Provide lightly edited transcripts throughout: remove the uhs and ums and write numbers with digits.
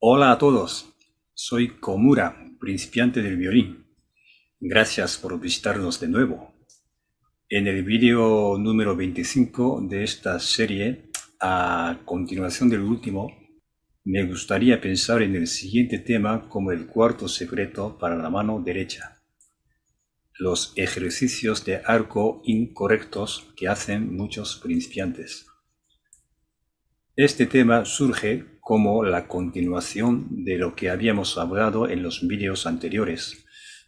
Hola a todos, soy Komura, principiante del violín. Gracias por visitarnos de nuevo. En el vídeo número 25 de esta serie, a continuación del último, me gustaría pensar en el siguiente tema como el cuarto secreto para la mano derecha: los ejercicios de arco incorrectos que hacen muchos principiantes. Este tema surge como la continuación de lo que habíamos hablado en los vídeos anteriores.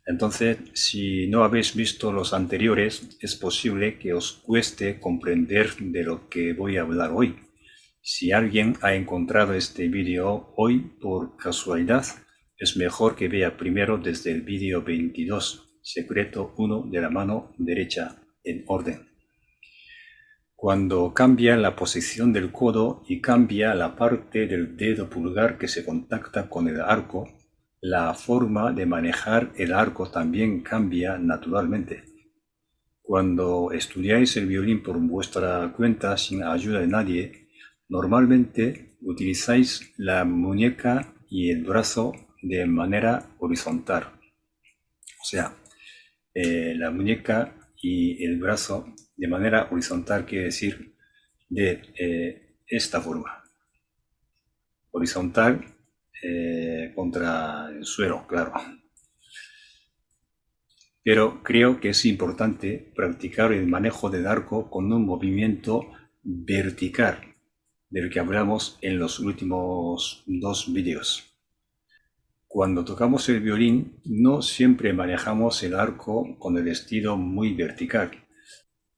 Entonces, si no habéis visto los anteriores, es posible que os cueste comprender de lo que voy a hablar hoy. Si alguien ha encontrado este vídeo hoy por casualidad, es mejor que vea primero desde el vídeo 22, secreto 1 de la mano derecha, en orden. Cuando cambia la posición del codo y cambia la parte del dedo pulgar que se contacta con el arco, la forma de manejar el arco también cambia naturalmente. Cuando estudiáis el violín por vuestra cuenta sin ayuda de nadie, normalmente utilizáis la muñeca y el brazo de manera horizontal. O sea, la muñeca y el brazo de manera horizontal quiere decir de esta forma. Horizontal contra el suelo, claro. Pero creo que es importante practicar el manejo del arco con un movimiento vertical, del que hablamos en los últimos dos vídeos. Cuando tocamos el violín, no siempre manejamos el arco con el estilo muy vertical,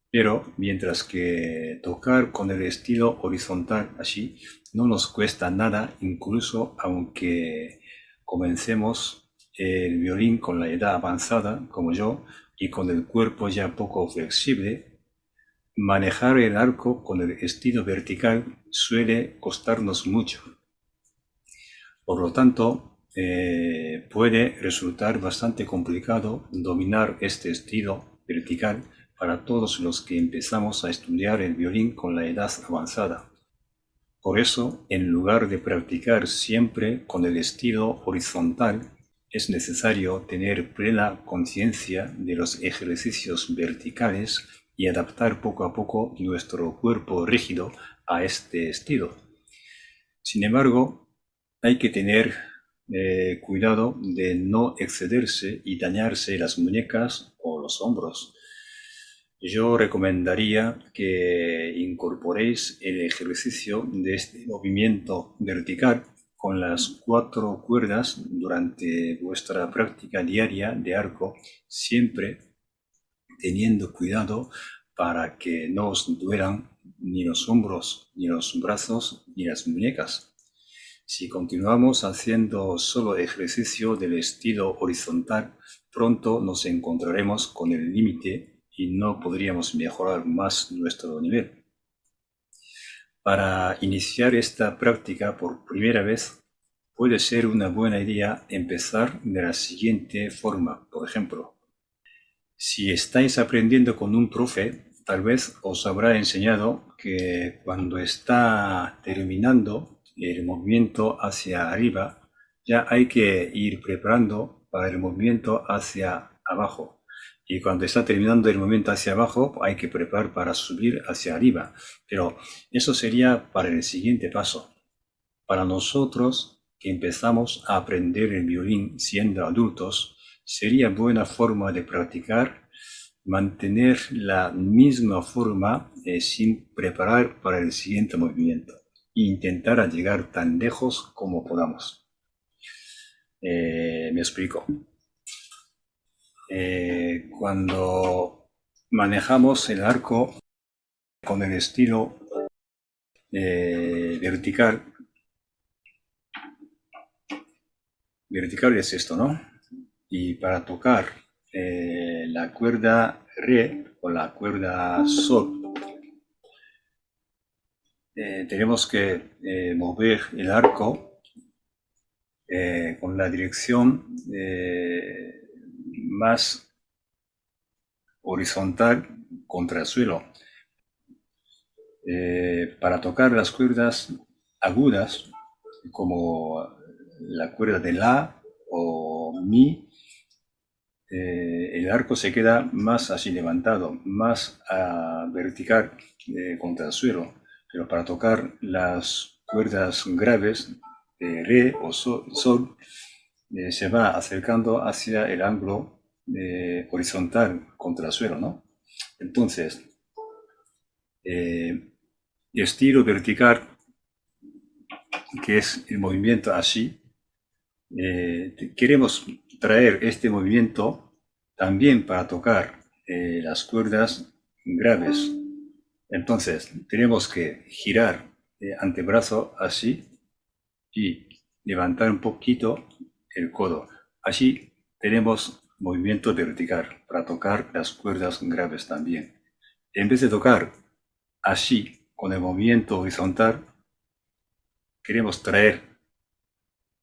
pero mientras que tocar con el estilo horizontal así no nos cuesta nada, incluso aunque comencemos el violín con la edad avanzada, como yo, y con el cuerpo ya poco flexible, manejar el arco con el estilo vertical suele costarnos mucho. Por lo tanto, puede resultar bastante complicado dominar este estilo vertical para todos los que empezamos a estudiar el violín con la edad avanzada. Por eso, en lugar de practicar siempre con el estilo horizontal, es necesario tener plena conciencia de los ejercicios verticales y adaptar poco a poco nuestro cuerpo rígido a este estilo. Sin embargo, hay que tener cuidado de no excederse y dañarse las muñecas o los hombros. Yo recomendaría que incorporéis el ejercicio de este movimiento vertical con las 4 cuerdas durante vuestra práctica diaria de arco, siempre teniendo cuidado para que no os duelan ni los hombros, ni los brazos, ni las muñecas. Si continuamos haciendo solo ejercicio del estilo horizontal, pronto nos encontraremos con el límite y no podríamos mejorar más nuestro nivel. Para iniciar esta práctica por primera vez, puede ser una buena idea empezar de la siguiente forma. Por ejemplo, si estáis aprendiendo con un profe, tal vez os habrá enseñado que cuando está terminando el movimiento hacia arriba, ya hay que ir preparando para el movimiento hacia abajo. Y cuando está terminando el movimiento hacia abajo, hay que preparar para subir hacia arriba. Pero eso sería para el siguiente paso. Para nosotros que empezamos a aprender el violín siendo adultos, sería buena forma de practicar mantener la misma forma sin preparar para el siguiente movimiento e intentar llegar tan lejos como podamos. Me explico. Cuando manejamos el arco con el estilo vertical es esto, ¿no? Y para tocar la cuerda re o la cuerda sol, tenemos que mover el arco con la dirección más horizontal contra el suelo. Para tocar las cuerdas agudas, como la cuerda de la o mi, el arco se queda más así levantado, más vertical contra el suelo. Pero para tocar las cuerdas graves de re o sol, se va acercando hacia el ángulo horizontal contra el suelo, ¿no? Entonces, estilo vertical, que es el movimiento así, queremos traer este movimiento también para tocar las cuerdas graves. Entonces, tenemos que girar antebrazo así y levantar un poquito el codo. Así tenemos movimiento vertical para tocar las cuerdas graves también. En vez de tocar así con el movimiento horizontal, queremos traer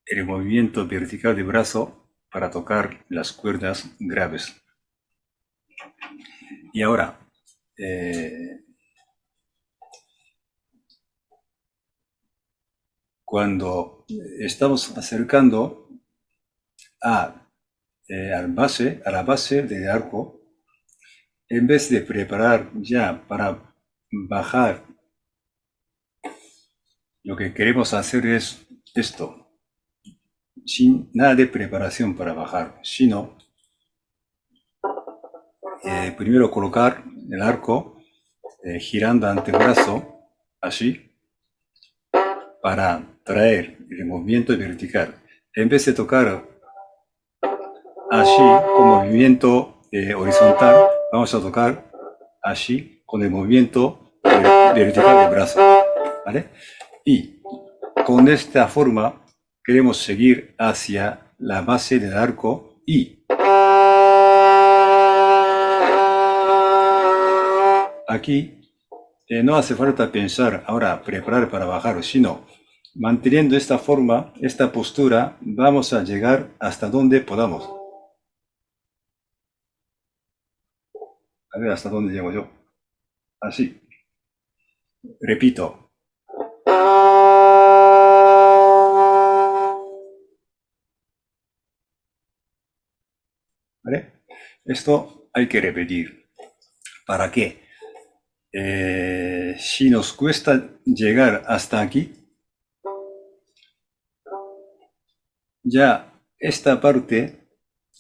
el movimiento vertical de brazo para tocar las cuerdas graves. Y ahora, cuando estamos acercando a la base del arco, en vez de preparar ya para bajar, lo que queremos hacer es esto, sin nada de preparación para bajar, sino primero colocar el arco girando antebrazo, así, para traer el movimiento vertical. En vez de tocar así con movimiento horizontal, vamos a tocar así con el movimiento vertical del brazo, ¿vale? Y con esta forma queremos seguir hacia la base del arco y aquí no hace falta pensar ahora preparar para bajar, sino manteniendo esta forma, esta postura, vamos a llegar hasta donde podamos. A ver hasta dónde llego yo. Así. Repito. ¿Vale? Esto hay que repetir. ¿Para qué? Si nos cuesta llegar hasta aquí, ya esta parte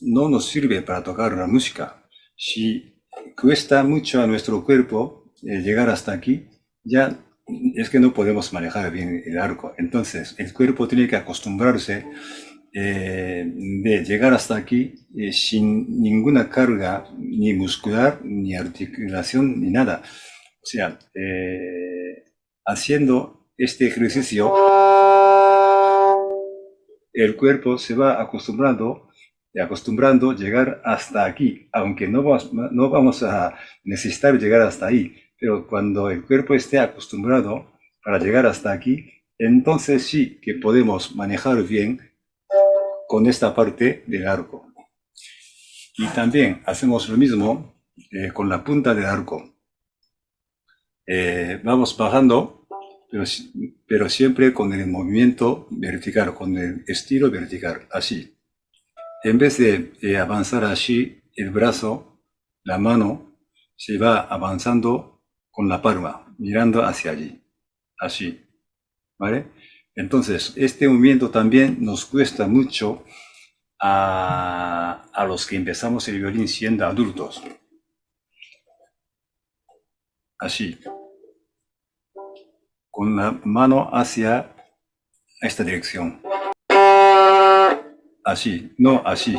no nos sirve para tocar la música. Si cuesta mucho a nuestro cuerpo llegar hasta aquí, ya es que no podemos manejar bien el arco. Entonces, el cuerpo tiene que acostumbrarse de llegar hasta aquí sin ninguna carga, ni muscular, ni articulación, ni nada. O sea, haciendo este ejercicio, el cuerpo se va acostumbrando a llegar hasta aquí, aunque no vamos a necesitar llegar hasta ahí, pero cuando el cuerpo esté acostumbrado para llegar hasta aquí, entonces sí que podemos manejar bien con esta parte del arco. Y también hacemos lo mismo con la punta del arco. Vamos bajando, pero siempre con el movimiento vertical, con el estilo vertical, así. En vez de avanzar así, el brazo, la mano, se va avanzando con la palma, mirando hacia allí, así, ¿vale? Entonces, este movimiento también nos cuesta mucho a los que empezamos el violín siendo adultos. Así, con la mano hacia esta dirección. Así, no así.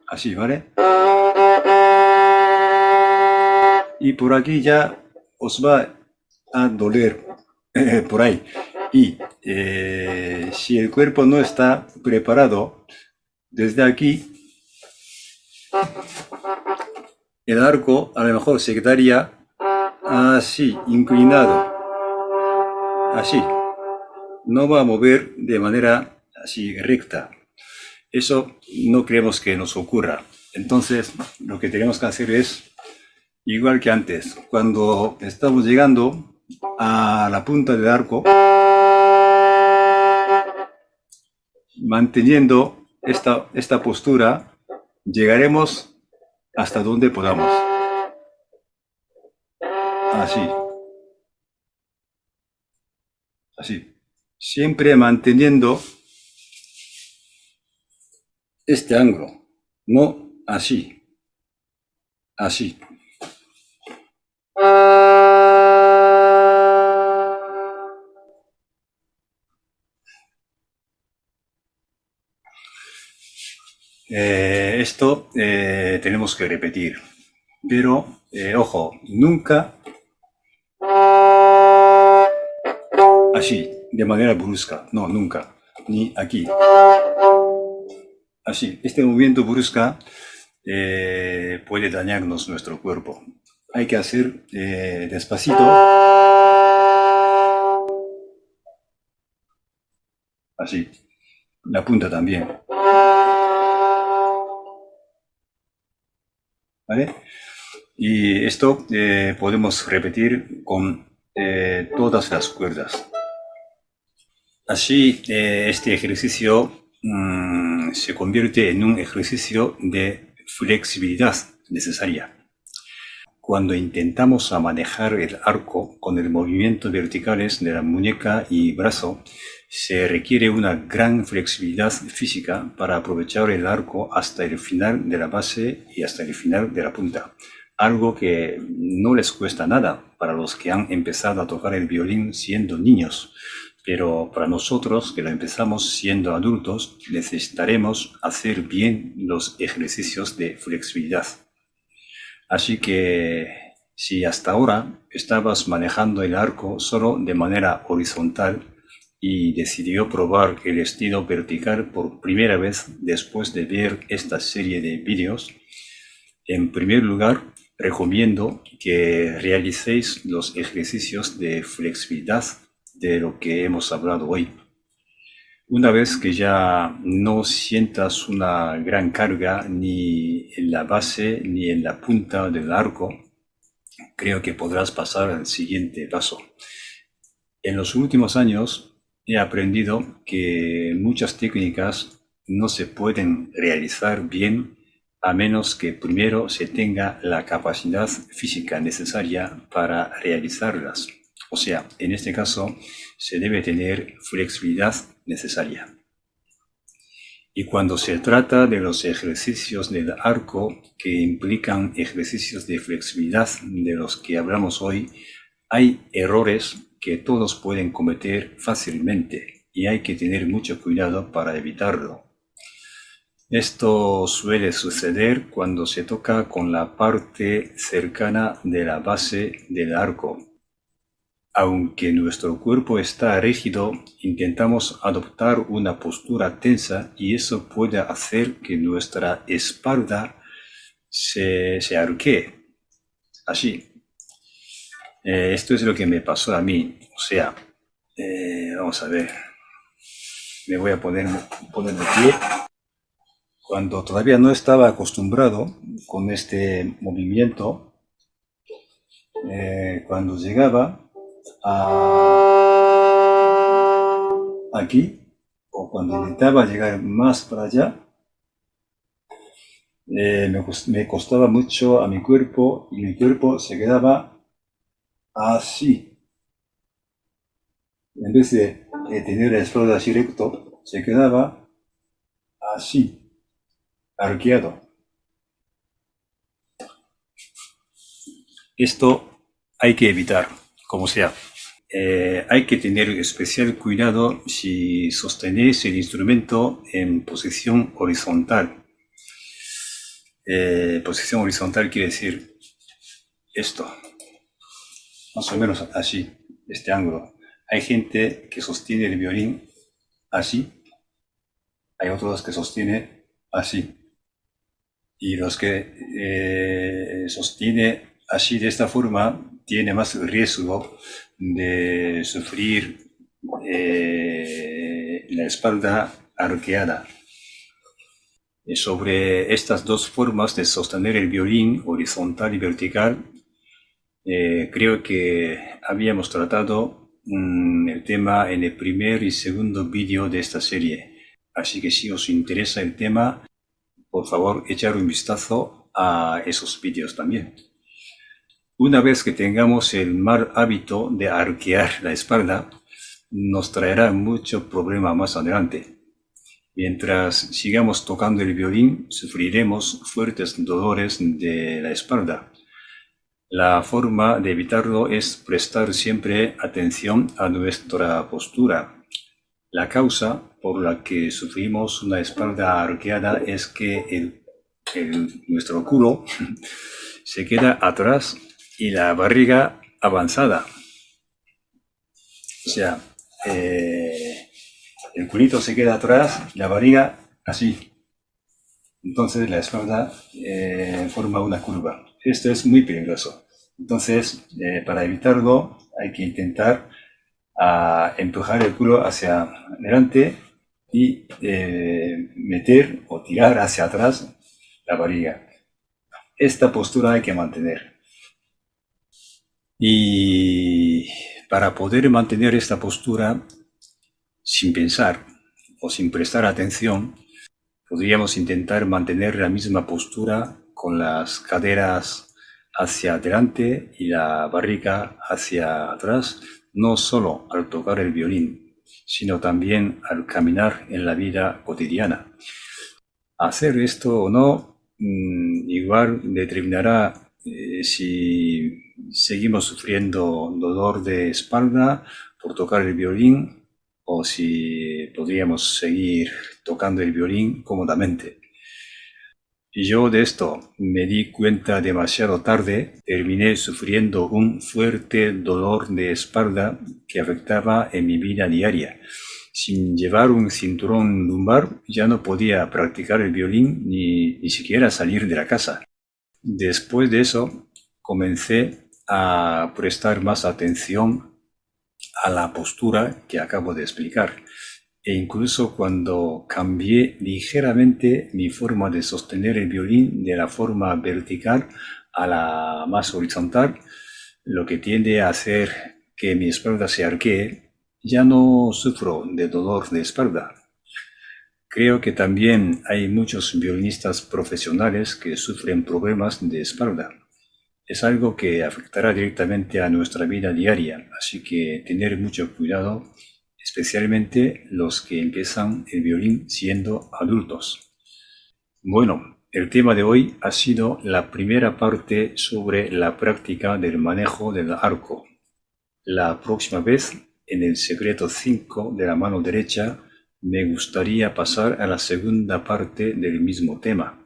Así, ¿vale? Y por aquí ya os va a doler por ahí. Y si el cuerpo no está preparado, desde aquí el arco a lo mejor se quedaría así, inclinado. Así. No va a mover de manera así recta. Eso no queremos que nos ocurra. Entonces, lo que tenemos que hacer es, igual que antes, cuando estamos llegando a la punta del arco, manteniendo esta postura, llegaremos hasta donde podamos. Así. Así. Siempre manteniendo este ángulo, no así. Así. Esto tenemos que repetir, pero ojo, nunca así, de manera brusca, no, nunca, ni aquí. Así, este movimiento brusca puede dañarnos nuestro cuerpo. Hay que hacer despacito. Así, la punta también. ¿Vale? Y esto podemos repetir con todas las cuerdas. Así, este ejercicio se convierte en un ejercicio de flexibilidad necesaria. Cuando intentamos manejar el arco con el movimiento verticales de la muñeca y brazo, se requiere una gran flexibilidad física para aprovechar el arco hasta el final de la base y hasta el final de la punta. Algo que no les cuesta nada para los que han empezado a tocar el violín siendo niños. Pero para nosotros, que lo empezamos siendo adultos, necesitaremos hacer bien los ejercicios de flexibilidad. Así que si hasta ahora estabas manejando el arco solo de manera horizontal y decidió probar el estilo vertical por primera vez después de ver esta serie de vídeos, en primer lugar, recomiendo que realicéis los ejercicios de flexibilidad de lo que hemos hablado hoy. Una vez que ya no sientas una gran carga ni en la base ni en la punta del arco, creo que podrás pasar al siguiente paso. En los últimos años he aprendido que muchas técnicas no se pueden realizar bien a menos que primero se tenga la capacidad física necesaria para realizarlas. O sea, en este caso, se debe tener flexibilidad necesaria. Y cuando se trata de los ejercicios del arco que implican ejercicios de flexibilidad de los que hablamos hoy, hay errores que todos pueden cometer fácilmente y hay que tener mucho cuidado para evitarlo. Esto suele suceder cuando se toca con la parte cercana de la base del arco. Aunque nuestro cuerpo está rígido, intentamos adoptar una postura tensa y eso puede hacer que nuestra espalda se arquee. Así. Esto es lo que me pasó a mí. O sea, vamos a ver. Me voy a poner de pie. Cuando todavía no estaba acostumbrado con este movimiento, cuando llegaba aquí, o cuando intentaba llegar más para allá, me costaba mucho a mi cuerpo y mi cuerpo se quedaba así. En vez de tener la espalda así recto, se quedaba así, arqueado. Esto hay que evitar, como sea. Hay que tener especial cuidado si sostenéis el instrumento en posición horizontal. Posición horizontal quiere decir esto, más o menos así, este ángulo. Hay gente que sostiene el violín así, hay otros que sostiene así. Y los que sostiene así de esta forma tiene más riesgo de sufrir la espalda arqueada. Sobre estas dos formas de sostener el violín, horizontal y vertical, creo que habíamos tratado el tema en el primer y segundo vídeo de esta serie. Así que si os interesa el tema, por favor, echar un vistazo a esos vídeos también. Una vez que tengamos el mal hábito de arquear la espalda, nos traerá mucho problema más adelante. Mientras sigamos tocando el violín, sufriremos fuertes dolores de la espalda. La forma de evitarlo es prestar siempre atención a nuestra postura. La causa por la que sufrimos una espalda arqueada es que nuestro culo se queda atrás y la barriga avanzada. O sea, el culito se queda atrás y la barriga así. Entonces la espalda forma una curva. Esto es muy peligroso. Entonces, para evitarlo, hay que intentar empujar el culo hacia adelante y meter o tirar hacia atrás la barriga. Esta postura hay que mantener. Y para poder mantener esta postura sin pensar o sin prestar atención, podríamos intentar mantener la misma postura con las caderas hacia adelante y la barriga hacia atrás, no solo al tocar el violín, sino también al caminar en la vida cotidiana. Hacer esto o no, igual determinará si seguimos sufriendo dolor de espalda por tocar el violín o si podríamos seguir tocando el violín cómodamente. Y yo de esto me di cuenta demasiado tarde, terminé sufriendo un fuerte dolor de espalda que afectaba en mi vida diaria. Sin llevar un cinturón lumbar ya no podía practicar el violín ni siquiera salir de la casa. Después de eso comencé a prestar más atención a la postura que acabo de explicar. E incluso cuando cambié ligeramente mi forma de sostener el violín de la forma vertical a la más horizontal, lo que tiende a hacer que mi espalda se arquee, ya no sufro de dolor de espalda. Creo que también hay muchos violinistas profesionales que sufren problemas de espalda. Es algo que afectará directamente a nuestra vida diaria, así que tener mucho cuidado, especialmente los que empiezan el violín siendo adultos. Bueno, el tema de hoy ha sido la primera parte sobre la práctica del manejo del arco. La próxima vez, en el secreto 5 de la mano derecha, me gustaría pasar a la segunda parte del mismo tema.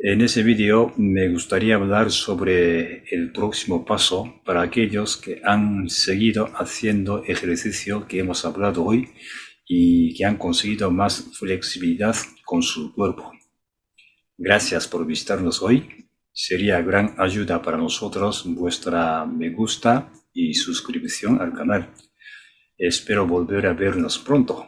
En ese vídeo me gustaría hablar sobre el próximo paso para aquellos que han seguido haciendo ejercicio que hemos hablado hoy y que han conseguido más flexibilidad con su cuerpo. Gracias por visitarnos hoy. Sería gran ayuda para nosotros vuestra me gusta y suscripción al canal. Espero volver a vernos pronto.